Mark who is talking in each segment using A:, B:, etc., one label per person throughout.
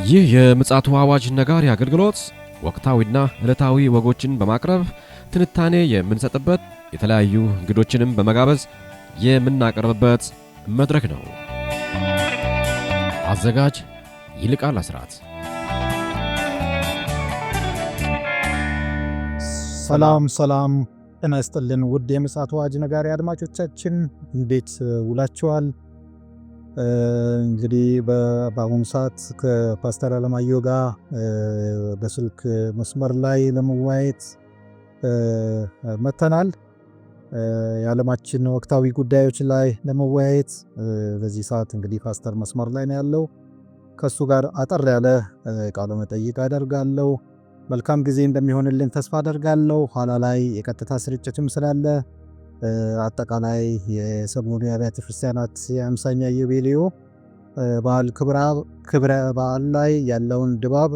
A: ይህ የምጽአቱ አዋጅ ነጋሪ አገልግሎት ወቅታዊና ዕለታዊ ወጎችን በማቅረብ ትንታኔ የምንሰጥበት የተለያዩ እንግዶችንም በመጋበዝ የምናቀርብበት መድረክ ነው። አዘጋጅ ይልቃል አስራት።
B: ሰላም ጤና ይስጥልን ውድ የምጽአቱ አዋጅ ነጋሪ አድማጮቻችን እንዴት ውላችኋል? እንግዲህ በአሁኑ ሰዓት ከፓስተር አለማየሁ ጋር በስልክ መስመር ላይ ለመወያየት መተናል። የዓለማችን ወቅታዊ ጉዳዮች ላይ ለመወያየት በዚህ ሰዓት እንግዲህ ፓስተር መስመር ላይ ነው ያለው። ከሱ ጋር አጠር ያለ ቃለ መጠይቅ አደርጋለሁ። መልካም ጊዜ እንደሚሆንልን ተስፋ አደርጋለሁ። ኋላ ላይ የቀጥታ ስርጭትም ስላለ አጠቃላይ የሰሞኑ የአብያተ ክርስቲያናት የ50ኛ ኢዮቤልዩ በዓል ክብረ በዓል ላይ ያለውን ድባብ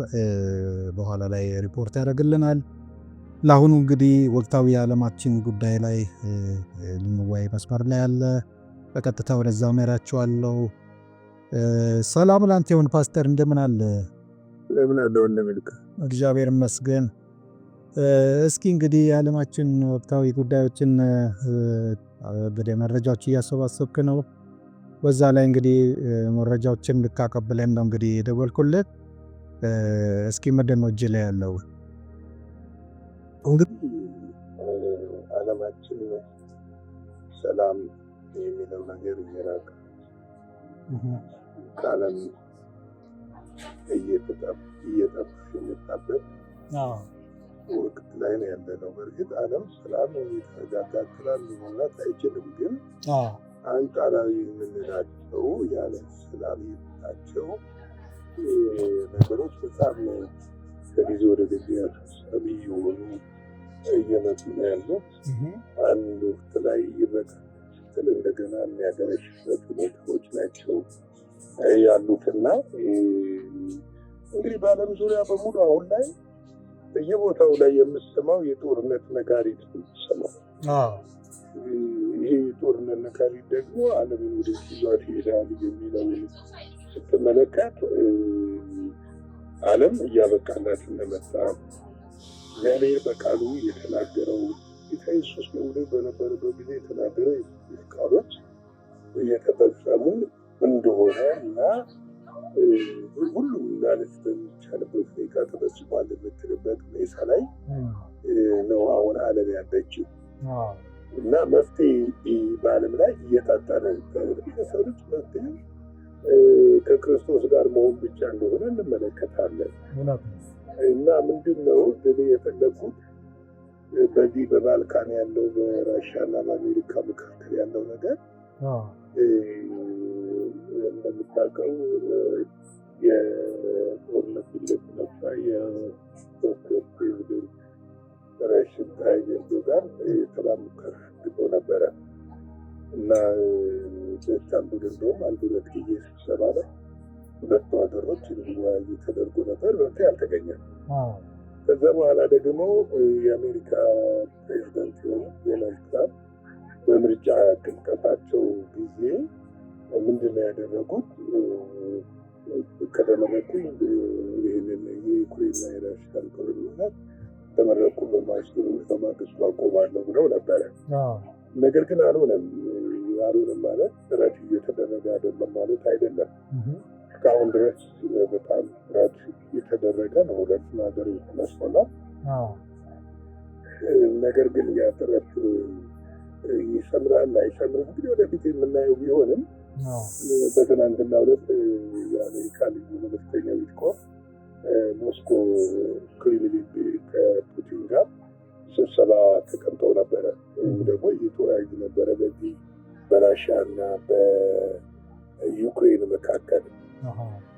B: በኋላ ላይ ሪፖርት ያደርግልናል። ለአሁኑ እንግዲህ ወቅታዊ የዓለማችን ጉዳይ ላይ ልንወያይ መስመር ላይ ያለ በቀጥታ ወደዛ መራችኋለሁ። ሰላም ላንተ ይሁን ፓስተር፣ እንደምን አለ?
C: ለምን አለው እንደምልክ
B: እግዚአብሔር ይመስገን። እስኪ እንግዲህ የዓለማችን ወቅታዊ ጉዳዮችን መረጃዎች እያሰባሰብክ ነው። በዛ ላይ እንግዲህ መረጃዎችን ልካቀብለን ነው እንግዲህ የደወልኩልህ። እስኪ ምንድን ነው እጅ ላይ ያለው?
C: እንግዲህ ዓለማችን ሰላም የሚለው ነገር እየራቀ ከዓለም እየጠፋ የመጣበት ወቅት ላይ ነው ያለነው። በእርግጥ ዓለም ሰላም የተረጋጋ ክላል መሆናት አይችልም፣ ግን አንጻራዊ የምንላቸው ያለ ሰላም የምንላቸው ነገሮች በጣም ከጊዜ ወደ ጊዜ አሳሳቢ የሆኑ እየመጡ ነው ያሉት። አንድ ወቅት ላይ ይረጋል ስትል እንደገና የሚያገረሽበት ሁኔታዎች ናቸው ያሉትና እንግዲህ በዓለም ዙሪያ በሙሉ አሁን ላይ በየቦታው ላይ የምሰማው የጦርነት ነጋሪት የምሰማው ይህ የጦርነት ነጋሪት ደግሞ ዓለምን ወደ ሲዟት ይሄዳል የሚለውን ስትመለከት ዓለም እያበቃላት እንደመጣ እግዚአብሔር በቃሉ የተናገረው ጌታ ኢየሱስ በምድር በነበረበት ጊዜ የተናገረው ቃሎች እየተፈጸሙ እንደሆነ እና ሁሉም ማለት በሚቻልበት ሁኔታ ተፈጽሟል የምትልበት ሁኔታ ላይ ነው አሁን ዓለም ያለችው እና መፍትሄ በዓለም ላይ እየታጠነ የሰው ልጅ መፍትሄ ከክርስቶስ ጋር መሆን ብቻ እንደሆነ እንመለከታለን። እና ምንድን ነው እኔ የፈለኩት በዚህ በባልካን ያለው በራሽያና በአሜሪካ መካከል ያለው ነገር እንደምታውቀው የጦርነት ልትነሳ የሶስት ፕሬዚደንት ረሽን ታይገንዶ ጋር የሰላም ሙከራ አድርጎ ነበረ እና በኢስታንቡል እንደውም አንድ ሁለት ጊዜ ስብሰባ ላይ ሁለቱ ሀገሮች እንዲወያዩ ተደርጎ ነበር። መፍትሄ አልተገኘም። ከዛ በኋላ ደግሞ የአሜሪካ ፕሬዚደንት የሆኑ ዶናልድ ትራምፕ በምርጫ ቅስቀሳቸው ጊዜ ምንድነው ያደረጉት? ከተመረጡ ይህንን የዩክሬንና የራሽያን ጦርነት ተመረቁ በማግስቱ አቆማለሁ ብለው ነበረ። ነገር ግን አልሆነም ማለት ጥረት እየተደረገ አይደለም ማለት አይደለም። እስካሁን ድረስ በጣም ጥረት እየተደረገ ነው ሁለቱን ሀገሮች መስማማት። ነገር ግን ያ ጥረት ይሰምራል አይሰምርም እንግዲህ ወደፊት የምናየው ቢሆንም በትናንትና ዕለት የአሜሪካ ልዩ መልእክተኛ ዊትኮፍ ሞስኮ ክሬምሊን ከፑቲን ጋር ስብሰባ ተቀምጠው ነበረ። ደግሞ እየተወያዩ ነበረ በዚህ በራሽያ እና በዩክሬን መካከል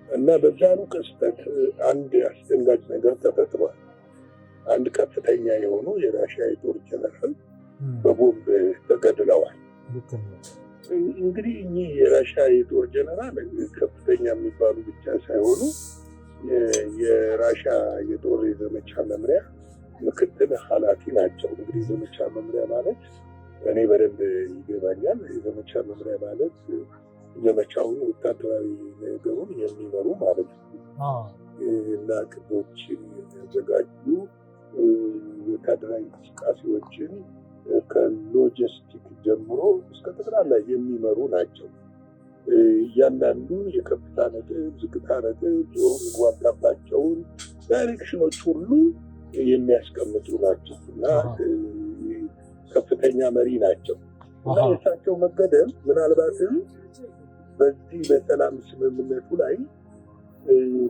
C: እና በዛኑ ክስተት አንድ አስደንጋጭ ነገር ተፈጥሯል። አንድ ከፍተኛ የሆኑ የራሽያ የጦር ጀነራል በቦምብ ተገድለዋል። እንግዲህ እኚህ የራሽያ የጦር ጀነራል ከፍተኛ የሚባሉ ብቻ ሳይሆኑ የራሽያ የጦር የዘመቻ መምሪያ ምክትል ኃላፊ ናቸው። እንግዲህ የዘመቻ መምሪያ ማለት እኔ በደንብ ይገባኛል። የዘመቻ መምሪያ ማለት ዘመቻውን ወታደራዊ ነገሩን የሚመሩ ማለት ነው። እና ቅዶች ያዘጋጁ ወታደራዊ እንቅስቃሴዎችን ከሎጂስቲክ ጀምሮ እስከ ጠቅላላ የሚመሩ ናቸው። እያንዳንዱን የከፍታ ነጥብ፣ ዝቅታ ነጥብ፣ ጦሩ የሚዋጋባቸውን ዳይሬክሽኖች ሁሉ የሚያስቀምጡ ናቸው እና ከፍተኛ መሪ ናቸው እና የእሳቸው መገደል ምናልባትም በዚህ በሰላም ስምምነቱ ላይ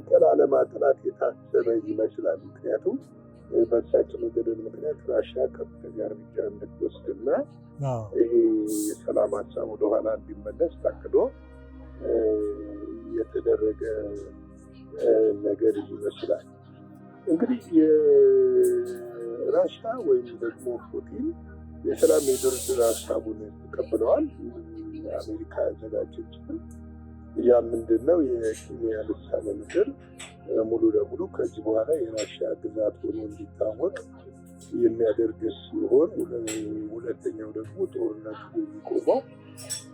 C: ጥላ ለማጥላት የታሰበ ይመስላል። ምክንያቱም በእሳቸው መገደል ምክንያት ራሽያ ከፍተኛ እርምጃ እንድትወስድና ይሄ የሰላም ሀሳብ ወደኋላ እንዲመለስ ታቅዶ የተደረገ ነገር ይመስላል። እንግዲህ የራሽያ ወይም ደግሞ ፑቲን የሰላም የድርድር ሀሳቡን ተቀብለዋል። አሜሪካ ያዘጋጀችው ያ ምንድነው? የክሪሚያ ልሳነ ምድር ሙሉ ለሙሉ ከዚህ በኋላ የራሽያ ግዛት ሆኖ እንዲታወቅ የሚያደርግ ሲሆን፣ ሁለተኛው ደግሞ ጦርነቱ የሚቆመው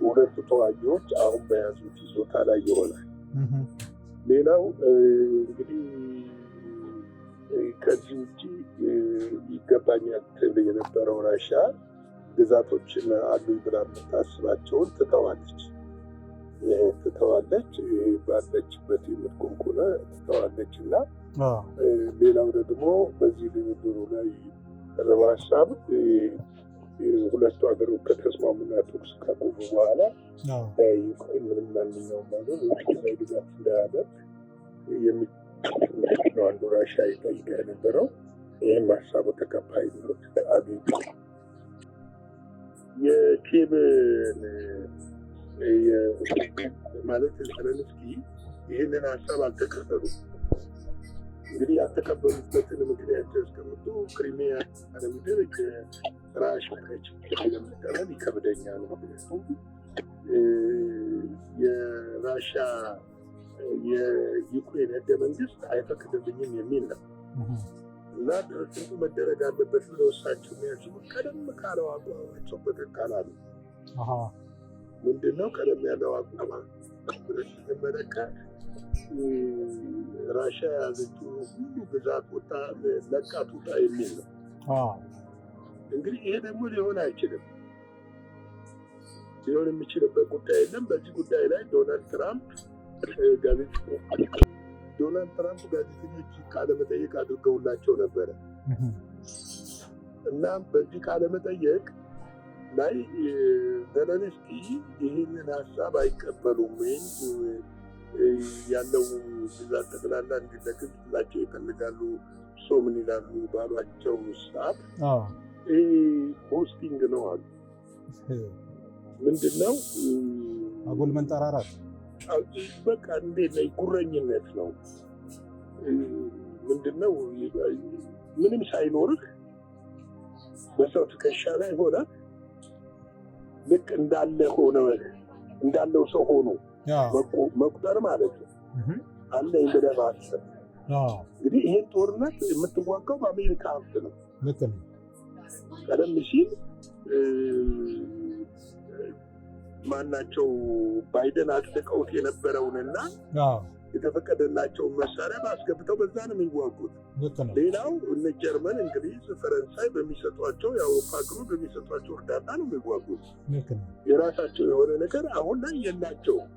C: ሁለቱ ተዋጊዎች አሁን በያዙት ይዞታ ላይ ይሆናል። ሌላው እንግዲህ ከዚህ ውጭ ይገባኛል ትል የነበረው ራሽያ ግዛቶችን አሉኝ ብላ የምታስባቸውን ትተዋለች ባለችበት የምትቆምቁነ ትተዋለች እና ሌላው ደግሞ በዚህ ድርድሩ ላይ ቀረበ ሀሳብ ሁለቱ ሀገሮች ከተስማሙና ተኩስ ካቆሙ በኋላ ዩክሬን ምንም ማንኛውም ነገር ላይ ድጋፍ እንዳያደርግ የሚለው አንዱ ራሽያ ይጠይቅ የነበረው። ይህም ሀሳቡ ተቀባይነት አግኝቷል። የኬብን ማለት ዘለንስኪ ይህንን ሀሳብ አልተቀበሉም። እንግዲህ ያልተቀበሉበትን ምክንያት ያስቀምጡ ክሪሚያ ምድር ራሽያ ለመቀበል ይከብደኛል፣ ምክንያቱም የራሽያ የዩክሬን ህገ መንግስት አይፈቅድልኝም የሚል ነው እና ድርድሩ መደረግ አለበት ብለው እሳቸው የሚያስቡ ቀደም ካለው አቋማቸው በተቃራኒ ምንድነው? ቀደም ያለው አቋም ስንመለከት ራሽያ የያዘችው ሁሉ ግዛት ወጣ ለቃ ትውጣ የሚል ነው። እንግዲህ ይሄ ደግሞ ሊሆን አይችልም። ሊሆን የሚችልበት ጉዳይ የለም። በዚህ ጉዳይ ላይ ዶናልድ ትራምፕ ጋዜጠኞች ቃለመጠይቅ አድርገውላቸው ነበረ እና በዚህ ቃለመጠይቅ ላይ ዘለንስኪ ይህንን ሀሳብ አይቀበሉም ወይም ያለው ግዛት ጠቅላላ እንዲለቀቅላቸው ይፈልጋሉ። ምን ይላሉ ባሏቸው ሰዓት ሆስቲንግ ነው አሉ። ምንድነው?
B: አጉል መንጠራራት
C: በቃ እንዴት ነው? ጉረኝነት ነው። ምንድነው? ምንም ሳይኖርህ በሰው ትከሻ ላይ ሆነ ልክ እንዳለው ሰው ሆኖ መቁጠር ማለት ነው። አለኝ ብለህ ማሰብ። እንግዲህ ይሄን ጦርነት የምትዋጋው በአሜሪካ ሀብት ነው። ቀደም ሲል ማናቸው ባይደን አጽድቀውት የነበረውንና የተፈቀደላቸውን መሳሪያ ማስገብተው በዛ ነው የሚዋጉት። ሌላው እነ ጀርመን፣ እንግሊዝ፣ ፈረንሳይ በሚሰጧቸው የአውሮፓ ሀገሮች በሚሰጧቸው እርዳታ ነው የሚዋጉት። የራሳቸው የሆነ ነገር አሁን ላይ የላቸውም።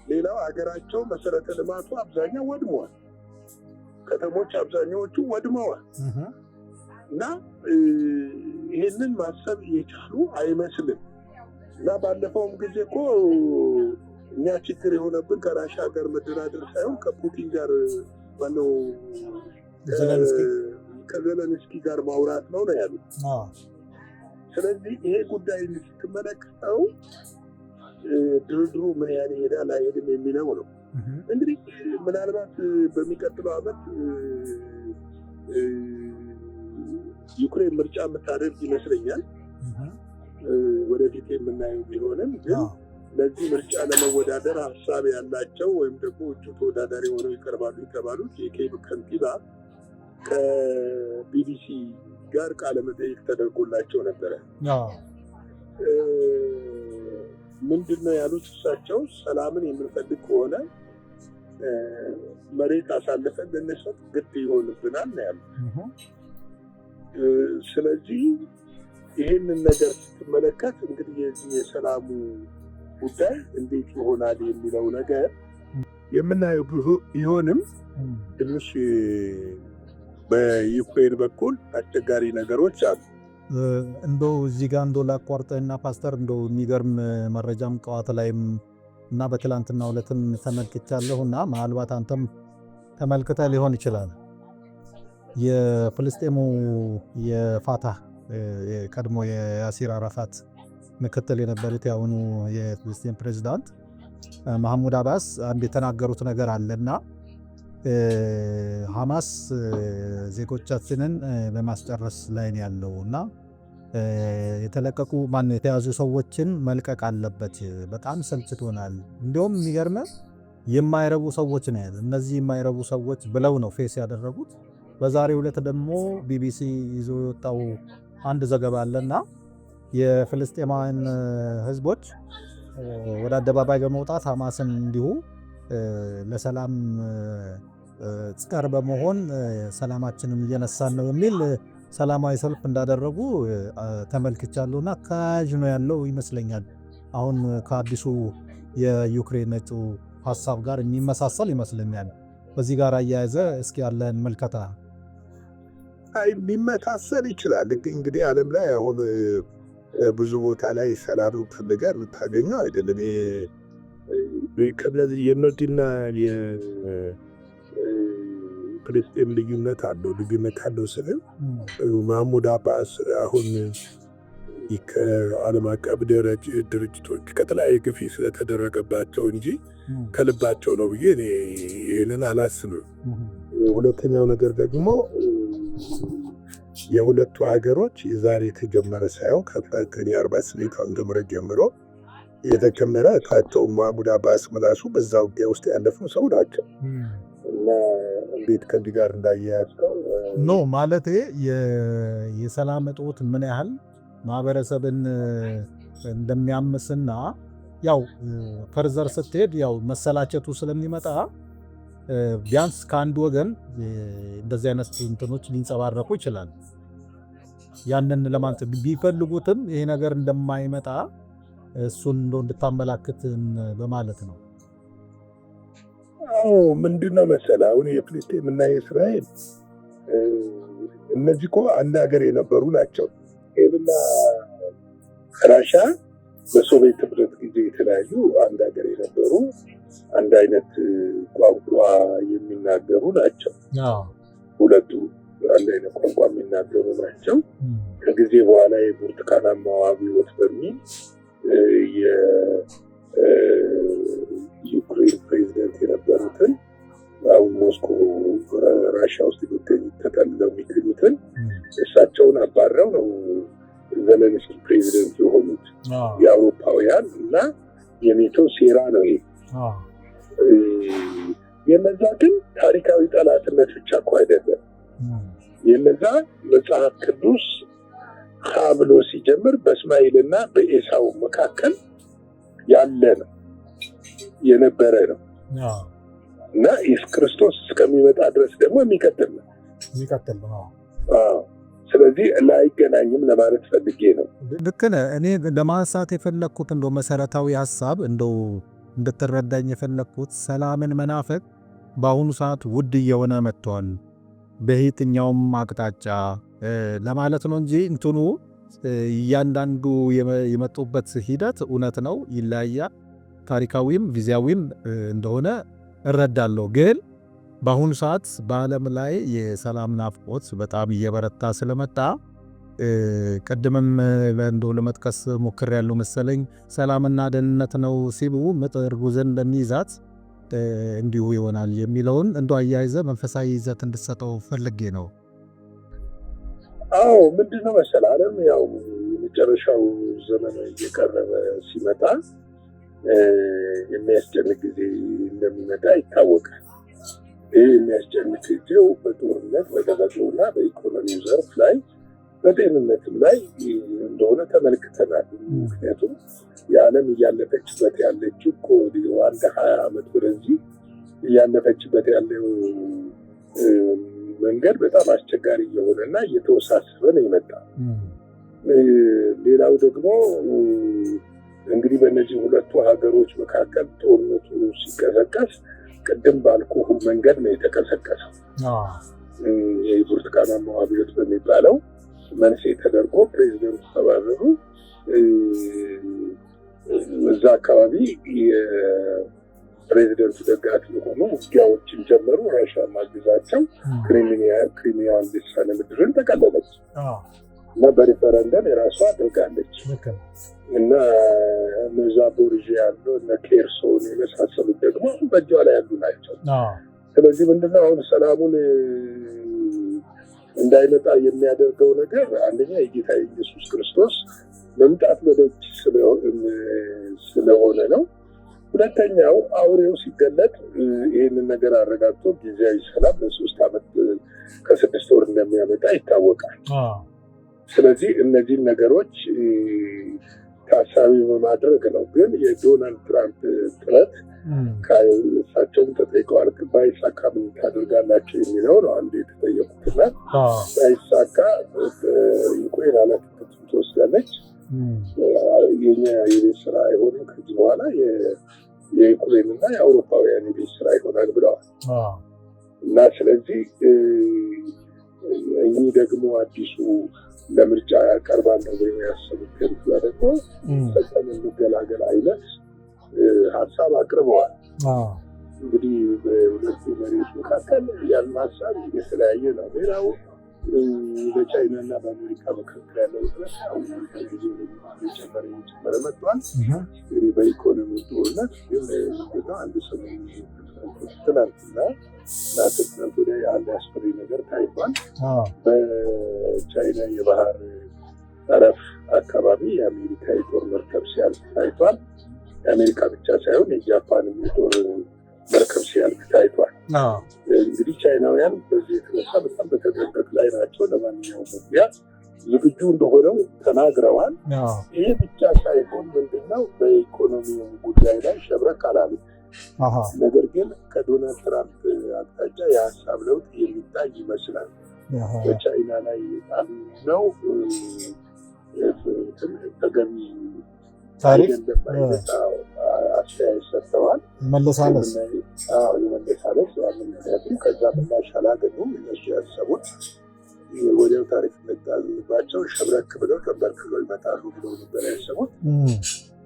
C: ሌላው ሀገራቸው መሰረተ ልማቱ አብዛኛው ወድመዋል። ከተሞች አብዛኛዎቹ ወድመዋል እና ይህንን ማሰብ የቻሉ አይመስልም። እና ባለፈውም ጊዜ እኮ እኛ ችግር የሆነብን ከራሽያ ጋር መደራደር ሳይሆን ከፑቲን ጋር ማነው ከዘለንስኪ ጋር ማውራት ነው ያሉት። ስለዚህ ይሄ ጉዳይ ስትመለከተው ድርድሩ ምን ያህል ይሄዳል አይሄድም የሚለው ነው። እንግዲህ ምናልባት በሚቀጥለው ዓመት ዩክሬን ምርጫ የምታደርግ ይመስለኛል። ወደፊት የምናየው ቢሆንም ግን ለዚህ ምርጫ ለመወዳደር ሀሳብ ያላቸው ወይም ደግሞ እጩ ተወዳዳሪ ሆነው ይቀርባሉ የተባሉት የኬብ ከንቲባ ከቢቢሲ ጋር ቃለመጠይቅ ተደርጎላቸው ነበረ። ምንድን ነው ያሉት? እሳቸው ሰላምን የምንፈልግ ከሆነ መሬት አሳልፈን ልንሰጥ ግድ ይሆንብናል ነው ያሉት። ስለዚህ ይህንን ነገር ስትመለከት እንግዲህ የዚህ የሰላሙ ጉዳይ እንዴት ይሆናል የሚለው ነገር የምናየው ቢሆንም ትንሽ በዩክሬን በኩል አስቸጋሪ ነገሮች አሉ።
B: እንደው እዚህ ጋር እንደው ላቋርጠና ፓስተር እንደው የሚገርም መረጃም ጠዋት ላይም እና በትላንትና ዕለትም ተመልክቻለሁና ምናልባት አንተም ተመልክተህ ሊሆን ይችላል። የፍልስጤሙ የፋታህ ቀድሞ የያሲር አራፋት ምክትል የነበሩት ያሁኑ የፍልስጤም ፕሬዝዳንት መሐሙድ አባስ አንድ የተናገሩት ነገር አለና ሐማስ ዜጎቻችንን በማስጨረስ ላይ ነው ያለውና የተለቀቁ የተያዙ ሰዎችን መልቀቅ አለበት። በጣም ሰልችቶናል። እንዲሁም የሚገርም የማይረቡ ሰዎች ነው ያለ። እነዚህ የማይረቡ ሰዎች ብለው ነው ፌስ ያደረጉት። በዛሬው ዕለት ደግሞ ቢቢሲ ይዞ የወጣው አንድ ዘገባ አለና የፍልስጤማውያን ህዝቦች ወደ አደባባይ በመውጣት ሐማስን እንዲሁ ለሰላም ጸር በመሆን ሰላማችንን እየነሳን ነው የሚል ሰላማዊ ሰልፍ እንዳደረጉ ተመልክቻለሁና ካጅ ነው ያለው ይመስለኛል። አሁን ከአዲሱ የዩክሬን ነጩ ሐሳብ ጋር የሚመሳሰል ይመስለኛል። በዚህ ጋር አያያዘ እስኪ ያለን መልከታ።
C: ሊመሳሰል ይችላል። እንግዲህ ዓለም ላይ አሁን ብዙ ቦታ ላይ ሰላም ፈልገህ የምታገኘው አይደለም። ከነዚህ የኖዲና ፍልስጤም ልዩነት አለው ስል መሐሙድ አባስ አሁን ከዓለም አቀፍ ድርጅቶች ከተለያየ ግፊት ስለተደረገባቸው እንጂ ከልባቸው ነው ብዬ እኔ ይህንን አላስብም። ሁለተኛው ነገር ደግሞ የሁለቱ ሀገሮች የዛሬ የተጀመረ ሳይሆን ከ1948 ዓ.ም ጀምሮ የተጀመረ ታቸው መሐሙድ አባስ ምላሱ በዛ ውጊያ ውስጥ ያለፉ ሰው ናቸው እና እንዴት ከዚህ ጋር እንዳያያዝከው
B: ኖ ማለት የሰላም እጦት ምን ያህል ማህበረሰብን እንደሚያምስና ያው ፈርዘር ስትሄድ ያው መሰላቸቱ ስለሚመጣ ቢያንስ ከአንድ ወገን እንደዚህ አይነት እንትኖች ሊንጸባረቁ ይችላል። ያንን ለማንተ ቢፈልጉትም ይሄ ነገር እንደማይመጣ እሱን እንድታመላክት በማለት ነው።
C: ምንድነው መሰለህ አሁን የፍልስጤም እና የእስራኤል እነዚህ እኮ አንድ ሀገር የነበሩ ናቸው። ኤብና ራሻ በሶቪየት ህብረት ጊዜ የተለያዩ አንድ ሀገር የነበሩ አንድ አይነት ቋንቋ የሚናገሩ ናቸው። ሁለቱ አንድ አይነት ቋንቋ የሚናገሩ ናቸው። ከጊዜ በኋላ የብርቱካናማው አብዮት በሚል የዩክሬን ፕሬዚደንት የነበሩትን አሁን ሞስኮ ራሻ ውስጥ ተጠልለው የሚገኙትን እሳቸውን አባረው ነው ዘለንስኪ ፕሬዚደንት የሆኑት። የአውሮፓውያን እና የኔቶ ሴራ ነው ይሄ። የነዛ ግን ታሪካዊ ጠላትነት ብቻ እኮ አይደለም። የነዛ መጽሐፍ ቅዱስ ብሎ ሲጀምር በእስማኤልና በኤሳው መካከል ያለ ነው የነበረ ነው እና ኢየሱስ ክርስቶስ እስከሚመጣ ድረስ ደግሞ የሚቀጥል ነው። ስለዚህ ላይገናኝም ለማለት ፈልጌ ነው።
B: ልክ ነህ። እኔ ለማንሳት የፈለግኩት እንደው መሰረታዊ ሀሳብ እንደው እንድትረዳኝ የፈለግኩት ሰላምን መናፈቅ በአሁኑ ሰዓት ውድ እየሆነ መጥቷል በየትኛውም አቅጣጫ ለማለት ነው እንጂ እንትኑ እያንዳንዱ የመጡበት ሂደት እውነት ነው፣ ይለያያል። ታሪካዊም ጊዜያዊም እንደሆነ እረዳለሁ። ግን በአሁኑ ሰዓት በዓለም ላይ የሰላም ናፍቆት በጣም እየበረታ ስለመጣ ቅድምም እንደው ለመጥቀስ ሞክሬያለሁ መሰለኝ ሰላምና ደህንነት ነው ሲሉ ምጥ እርጉዝን እንደሚይዛት እንዲሁ ይሆናል የሚለውን እንደው አያይዘ መንፈሳዊ ይዘት እንድትሰጠው ፈልጌ ነው።
C: አዎ ምንድነው መሰለህ ዓለም ያው የመጨረሻው ዘመን እየቀረበ ሲመጣ የሚያስጨንቅ ጊዜ እንደሚመጣ ይታወቃል። ይህ የሚያስጨንቅ ጊዜው በጦርነት በተፈጥሮና በኢኮኖሚው ዘርፍ ላይ በጤንነትም ላይ እንደሆነ ተመልክተናል። ምክንያቱም የዓለም እያለፈችበት ያለችው እኮ አንድ 20 ዓመት ወደዚህ እያለፈችበት ያለው መንገድ በጣም አስቸጋሪ እየሆነና እየተወሳሰበ ነው የመጣው። ሌላው ደግሞ እንግዲህ በእነዚህ ሁለቱ ሀገሮች መካከል ጦርነቱ ሲቀሰቀስ ቅድም ባልኩ መንገድ ነው የተቀሰቀሰው። የብርቱካናማው አብዮት በሚባለው መንስኤ ተደርጎ ፕሬዚደንቱ ተባረሩ። እዛ አካባቢ የፕሬዚደንቱ ደጋፊ የሆኑ ውጊያዎችን ጀመሩ። ራሽያ ማግዛቸው ክሪሚያን ልሳነ ምድርን ተቀለለች እና በሪፈረንደም የራሷ አድርጋለች እና እነዛ ቦሪዥ ያሉ እነ ኬርሶን የመሳሰሉት ደግሞ በእጇ ላይ ያሉ ናቸው። ስለዚህ ምንድነው አሁን ሰላሙን እንዳይመጣ የሚያደርገው ነገር አንደኛ የጌታ ኢየሱስ ክርስቶስ መምጣት በደጅ ስለሆነ ነው። ሁለተኛው አውሬው ሲገለጥ ይህንን ነገር አረጋግጦ ጊዜያዊ ሰላም ለ3 ዓመት ከ6 ወር እንደሚያመጣ ይታወቃል። ስለዚህ እነዚህን ነገሮች ታሳቢ በማድረግ ነው። ግን የዶናልድ ትራምፕ ጥረት እሳቸውም ተጠይቀዋል። ባይሳካ ምን ታደርጋላቸው የሚለው ነው አንዱ የተጠየቁትና ባይሳካ ዩክሬን ኃላፊነቱን ትወስዳለች። የኛ የቤት ስራ አይሆንም ከዚህ በኋላ የዩክሬንና የአውሮፓውያን የቤት ስራ ይሆናል ብለዋል እና ስለዚህ እኚህ ደግሞ አዲሱ ለምርጫ ያቀርባለሁ ወይም ያሰቡት ከንትላ ደግሞ በጣም የሚገላገል አይነት ሀሳብ አቅርበዋል። እንግዲህ በሁለቱ መሪዎች መካከል ያለው ሀሳብ የተለያየ ነው። ሌላው በቻይናና በአሜሪካ መካከል ያለው ውጥረት ጊዜ እየጨመረ መጥቷል። እንግዲህ በኢኮኖሚ ጦርነት ግን አንድ ሰሞን ትናንትና ትናንት ወዲያ አንድ አስፈሪ ነገር ታይቷል። በቻይና የባህር ጠረፍ አካባቢ የአሜሪካ የጦር መርከብ ሲያልፍ ታይቷል። የአሜሪካ ብቻ ሳይሆን የጃፓንም የጦር መርከብ ሲያልፍ ታይቷል። እንግዲህ ቻይናውያን በዚህ የተነሳ በጣም በተጠንቀቅ ላይ ናቸው። ለማንኛውም ውጊያ ዝግጁ እንደሆነው ተናግረዋል። ይህ ብቻ ሳይሆን ምንድነው በኢኮኖሚው ጉዳይ ላይ ሸብረክ አላሉ። ነገር ግን ከዶናልድ ትራምፕ አቅጣጫ የሀሳብ ለውጥ የሚታይ ይመስላል። በቻይና ላይ ነው ተገቢ አይደለም አስተያየት ሰጥተዋል።
B: መለሳለስ
C: ምክንያቱም ከዛ ምላሽ አላገኙም። እነሱ ያሰቡት ወዲያው ታሪፍ መጣልባቸው ሸብረክ ብለው ተንበርክለው ይመጣሉ ብለው ነበር ያሰቡት።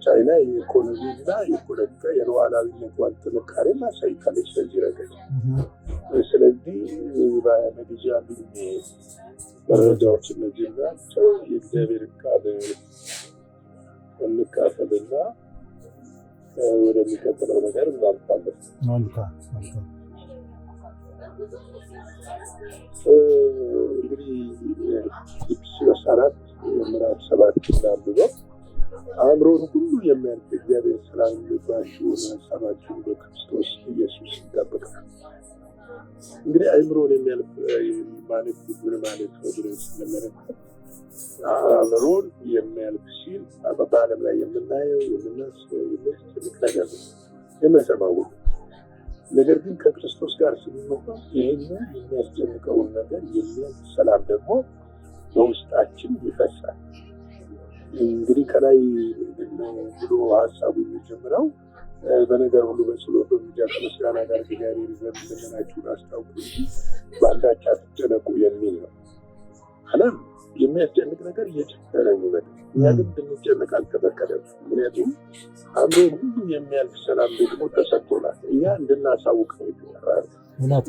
C: ቻይና የኢኮኖሚና የፖለቲካ የሉዓላዊነቷን ጥንካሬ ማሳይታለች በዚህ ረገድ። ስለዚህ በመዲጃ መረጃዎች እነዚህ ናቸው። የእግዚአብሔር ቃል እንካፈልና ወደሚቀጥለው ነገር እናልፋለን። እንግዲህ ኤፌሶን 4 ምዕራፍ 7 እንዳንብበው አእምሮን ሁሉ የሚያልፍ እግዚአብሔር ሰላም ልባችሁን ሀሳባችሁን በክርስቶስ ኢየሱስ ይጠብቃል። እንግዲህ አእምሮን የሚያልፍ ማለት ምን ማለት ነው ብለን ስንመለከት አእምሮን የሚያልፍ ሲል በዓለም ላይ የምናየው የምናስበው የሚያስጨንቅ ነገር የምንሰማው ነገር ግን ከክርስቶስ ጋር ስንሆን ይህንን የሚያስጨንቀውን ነገር የሚያልፍ ሰላም ደግሞ በውስጣችን ይፈሳል። እንግዲህ ከላይ ብሎ ሀሳቡ የሚጀምረው በነገር ሁሉ በጸሎት በምልጃ ከምስጋና ጋር እግዚአብሔር ዘንድ ልመናችሁን አስታውቁ እንጂ በአንዳች አትጨነቁ የሚል ነው። ዓለም የሚያስጨንቅ ነገር እየጨመረ ይመጣል። እኛ ግን እንድንጨነቅ አልተፈቀደም። ምክንያቱም አእምሮን ሁሉ የሚያልፍ ሰላም ደግሞ ተሰጥቶናል። እኛ እንድናሳውቅ ነው የተጠራነው፣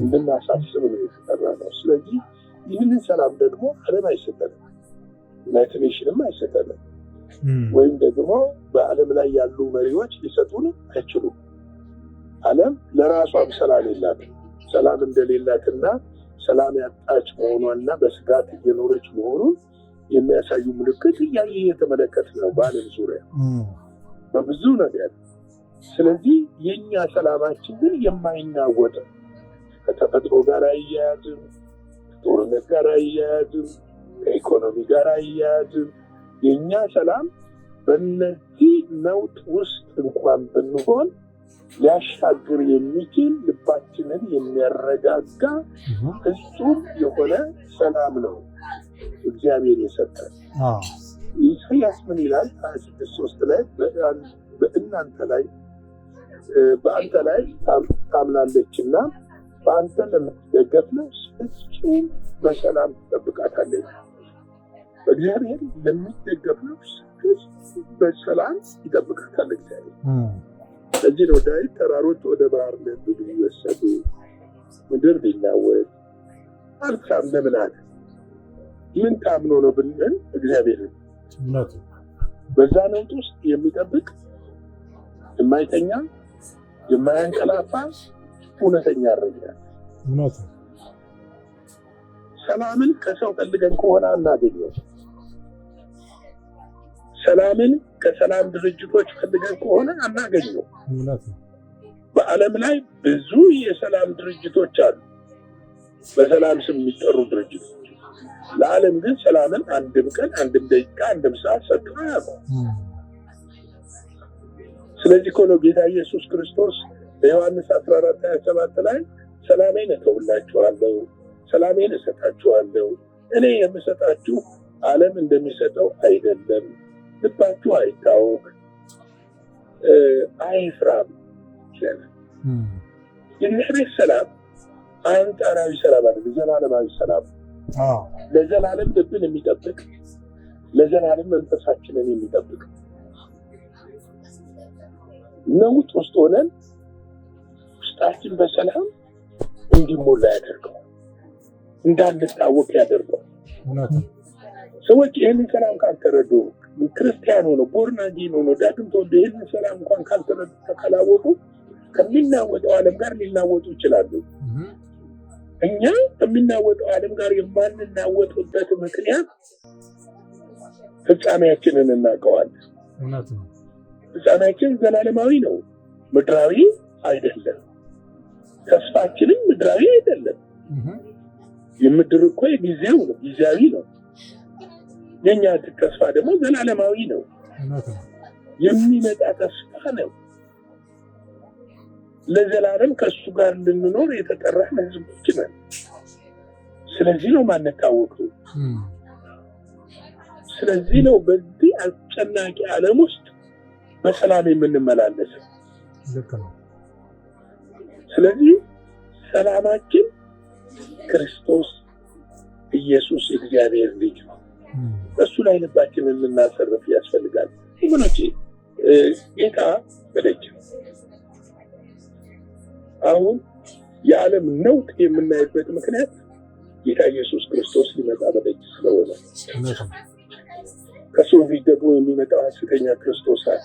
C: እንድናሳስብ ነው የተጠራነው። ስለዚህ ይህንን ሰላም ደግሞ ዓለም አይሰጠንም፣ ዩናይትድ ኔሽንም አይሰጠንም፣ ወይም ደግሞ በዓለም ላይ ያሉ መሪዎች ሊሰጡን አይችሉም። ዓለም ለራሷም ሰላም የላትም። ሰላም እንደሌላትና ሰላም ያጣች መሆኗንና በስጋት እየኖረች መሆኑን የሚያሳዩ ምልክት እየተመለከት ነው በዓለም ዙሪያ በብዙ ነገር። ስለዚህ የእኛ ሰላማችን ግን የማይናወጥ ከተፈጥሮ ጋር አያያዝም፣ ከጦርነት ጋር አያያዝም፣ ከኢኮኖሚ ጋር አያያዝም። የእኛ ሰላም በእነዚህ ነውጥ ውስጥ እንኳን ብንሆን ሊያሻግር የሚችል ልባችንን የሚያረጋጋ ፍጹም የሆነ ሰላም ነው እግዚአብሔር የሰጠን። ኢሳይያስ ምን ይላል? 26:3 ላይ በአንተ ላይ ታምናለችና በአንተ ለምትደገፍ ነፍስ ፍጹም በሰላም ትጠብቃታለች። በእግዚአብሔር ለምትደገፍ ነፍስ ፍጹም በሰላም ይጠብቃታል እግዚአብሔር። ለዚህ ነው ዳዊት ተራሮች ወደ ባህር ቢወሰዱ ምድር ቢናወጥ አልሳም ለምን አለ? ምን ታምኖ ነው ብንል እግዚአብሔር በዛ ነውጥ ውስጥ የሚጠብቅ የማይተኛ የማያንቀላፋ እውነተኛ እረኛ። ሰላምን ከሰው ፈልገን ከሆነ አናገኘው። ሰላምን ከሰላም ድርጅቶች ፈልገን ከሆነ አናገኘው። በዓለም ላይ ብዙ የሰላም ድርጅቶች አሉ፣ በሰላም ስም የሚጠሩ ድርጅቶች። ለዓለም ግን ሰላምን አንድም ቀን፣ አንድም ደቂቃ፣ አንድም ሰዓት ሰጥቶ አያውቅም። ስለዚህ እኮ ነው ጌታ ኢየሱስ ክርስቶስ በዮሐንስ 14:27 ላይ ሰላሜን እተውላችኋለሁ፣ ሰላሜን እሰጣችኋለሁ፣ እኔ የምሰጣችሁ ዓለም እንደሚሰጠው አይደለም፣ ልባችሁ አይታወክ አይፍራም ይላል። የእግዚአብሔር ሰላም አንጻራዊ ሰላም አይደለም፣ ዘላለማዊ ሰላም። ለዘላለም ልብን የሚጠብቅ ለዘላለም መንፈሳችንን የሚጠብቅ ነውጥ ውስጥ ሆነን ውስጣችን በሰላም እንዲሞላ ያደርገው፣ እንዳንታወቅ ያደርገው። ሰዎች ይህንን ሰላም ካልተረዱ ክርስቲያን ሆነው ቦርናጌን ሆነው ዳግም ተወልደው ይህንን ሰላም እንኳን ካልተረዱ ካላወቁ ከሚናወጠው ዓለም ጋር ሊናወጡ ይችላሉ። እኛ ከሚናወጠው ዓለም ጋር የማንናወጥበት ምክንያት ፍጻሜያችንን እናውቀዋለን። ፍጻሜያችን ዘላለማዊ ነው፣ ምድራዊ አይደለም። ተስፋችንም ምድራዊ አይደለም። የምድር እኮ የጊዜው ነው፣ ጊዜያዊ ነው። የኛ ተስፋ ደግሞ ዘላለማዊ ነው፣ የሚመጣ ተስፋ ነው። ለዘላለም ከሱ ጋር ልንኖር የተጠራን ህዝቦች ነን። ስለዚህ ነው ማንታወቀው። ስለዚህ ነው በዚህ አስጨናቂ ዓለም ውስጥ በሰላም የምንመላለሰው። ስለዚህ ሰላማችን ክርስቶስ ኢየሱስ እግዚአብሔር ልጅ ነው። እሱ ላይ ልባችንን ልናሰርፍ ያስፈልጋል ወገኖቼ። ጌታ በደጅ ነው። አሁን የዓለም ነውጥ የምናይበት ምክንያት ጌታ ኢየሱስ ክርስቶስ ሊመጣ በደጅ ስለሆነ፣ ከሱ በፊት ደግሞ የሚመጣው ሐሰተኛ ክርስቶስ አለ።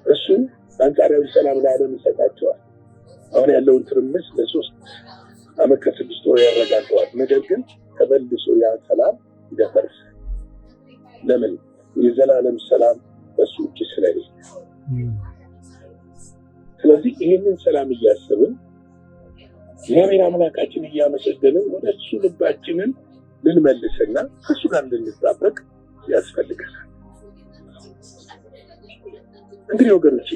C: እሱ አንጻራዊ ሰላም ለዓለም ይሰጣቸዋል። አሁን ያለውን ትርምስ ለ3 ዓመት ከ6 ወር ያረጋገዋል። ነገር ግን ተመልሶ ያ ሰላም ይደፈርስ። ለምን? የዘላለም ሰላም በሱ እጅ ስለሌለ። ስለዚህ ይህንን ሰላም እያሰብን እግዚአብሔር አምላካችን እያመሰገንን ወደ እሱ ልባችንን ልንመልስና ከእሱ ጋር ልንጣበቅ ያስፈልገናል። እንግዲህ ወገኖች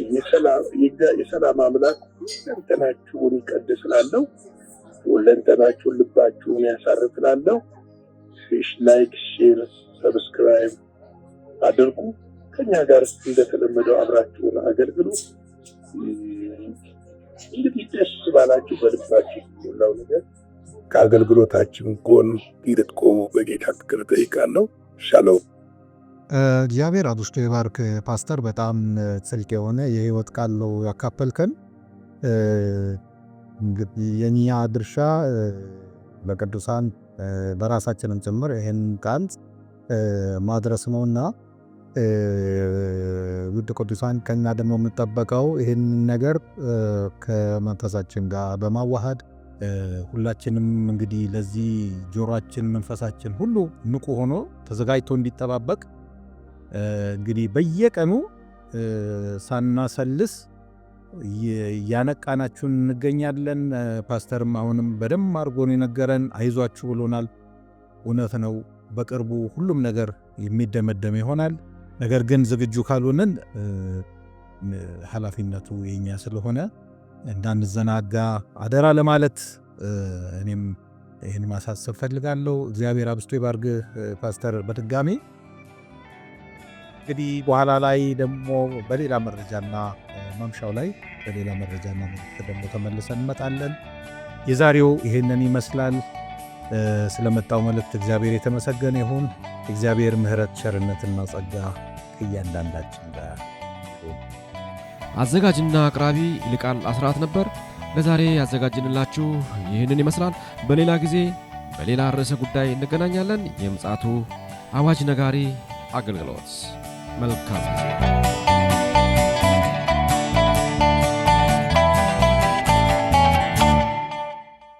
C: የሰላም አምላክ ሁለንተናችሁን ይቀድስ እላለሁ። ሁለንተናችሁን ልባችሁን ያሳርፍ እላለሁ። ላይክ፣ ሼር፣ ሰብስክራይብ አድርጉ። ከኛ ጋር እንደተለመደው አብራችሁን አገልግሉ። እንግዲህ ደስ ባላችሁ በልባችሁ ሁላው ነገር ከአገልግሎታችን ጎን እንድትቆሙ በጌታ ፍቅር ጠይቃለሁ። ሻሎም።
B: እግዚአብሔር አብዝቶ ይባርክ ፓስተር። በጣም ጥልቅ የሆነ የህይወት ቃል ነው ያካፈልከን። እንግዲህ የኛ ድርሻ በቅዱሳን በራሳችንም ጭምር ይህን ቃል ማድረስ ነውና ውድ ቅዱሳን ከኛ ደግሞ የምንጠበቀው ይህን ነገር ከመንፈሳችን ጋር በማዋሃድ ሁላችንም እንግዲህ ለዚህ ጆሮአችን መንፈሳችን ሁሉ ንቁ ሆኖ ተዘጋጅቶ እንዲጠባበቅ እንግዲህ በየቀኑ ሳናሰልስ ያነቃናችሁን እንገኛለን። ፓስተርም አሁንም በደም አድርጎ የነገረን አይዟችሁ ብሎናል። እውነት ነው። በቅርቡ ሁሉም ነገር የሚደመደም ይሆናል። ነገር ግን ዝግጁ ካልሆነን ኃላፊነቱ የኛ ስለሆነ እንዳንዘናጋ አደራ ለማለት እኔም ይህን ማሳሰብ ፈልጋለሁ። እግዚአብሔር አብስቶ ይባርክ ፓስተር። በድጋሚ እንግዲህ በኋላ ላይ ደግሞ በሌላ መረጃና ማምሻው ላይ በሌላ መረጃና ደግሞ ተመልሰን እንመጣለን። የዛሬው ይሄንን ይመስላል። ስለመጣው መልእክት እግዚአብሔር የተመሰገነ ይሁን። እግዚአብሔር ምሕረት ቸርነትና ጸጋ ከእያንዳንዳችን ጋር ይሁን።
A: አዘጋጅና አቅራቢ ይልቃል አስራት ነበር። ለዛሬ ያዘጋጅንላችሁ ይህንን ይመስላል። በሌላ ጊዜ በሌላ ርዕሰ ጉዳይ እንገናኛለን። የምፅዓቱ አዋጅ ነጋሪ አገልግሎት መልካም ጊዜ